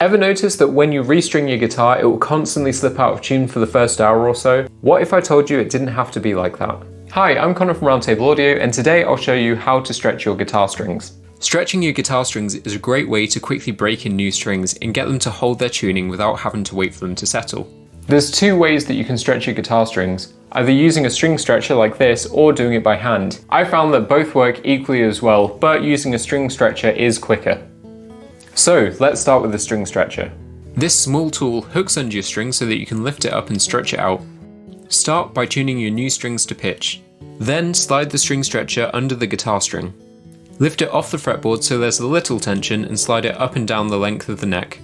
Ever notice that when you restring your guitar, it will constantly slip out of tune for the first hour or so? What if I told you it didn't have to be like that? Hi, I'm Connor from Roundtable Audio, and today I'll show you how to stretch your guitar strings. Stretching your guitar strings is a great way to quickly break in new strings and get them to hold their tuning without having to wait for them to settle. There's two ways that you can stretch your guitar strings, either using a string stretcher like this or doing it by hand. I found that both work equally as well, but using a string stretcher is quicker. So let's start with the string stretcher. This small tool hooks under your string so that you can lift it up and stretch it out. Start by tuning your new strings to pitch. Then slide the string stretcher under the guitar string. Lift it off the fretboard so there's a little tension and slide it up and down the length of the neck.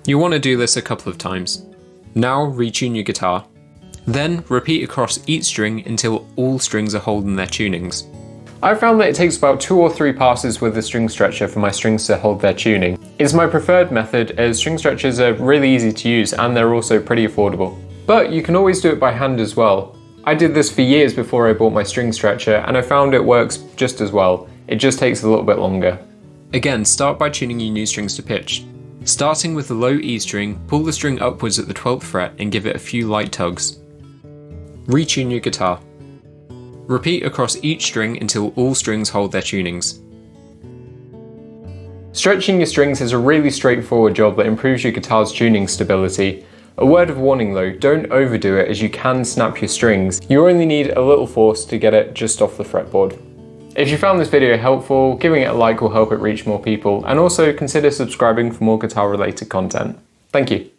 You'll want to do this a couple of times. Now retune your guitar. Then repeat across each string until all strings are holding their tunings. I found that it takes about 2 or 3 passes with the string stretcher for my strings to hold their tuning. It's my preferred method as string stretchers are really easy to use and they're also pretty affordable. But you can always do it by hand as well. I did this for years before I bought my string stretcher and I found it works just as well. It just takes a little bit longer. Again, start by tuning your new strings to pitch. Starting with the low E string, pull the string upwards at the 12th fret and give it a few light tugs. Retune your guitar. Repeat across each string until all strings hold their tunings. Stretching your strings is a really straightforward job that improves your guitar's tuning stability. A word of warning though, don't overdo it as you can snap your strings. You only need a little force to get it just off the fretboard. If you found this video helpful, giving it a like will help it reach more people, and also consider subscribing for more guitar related content. Thank you.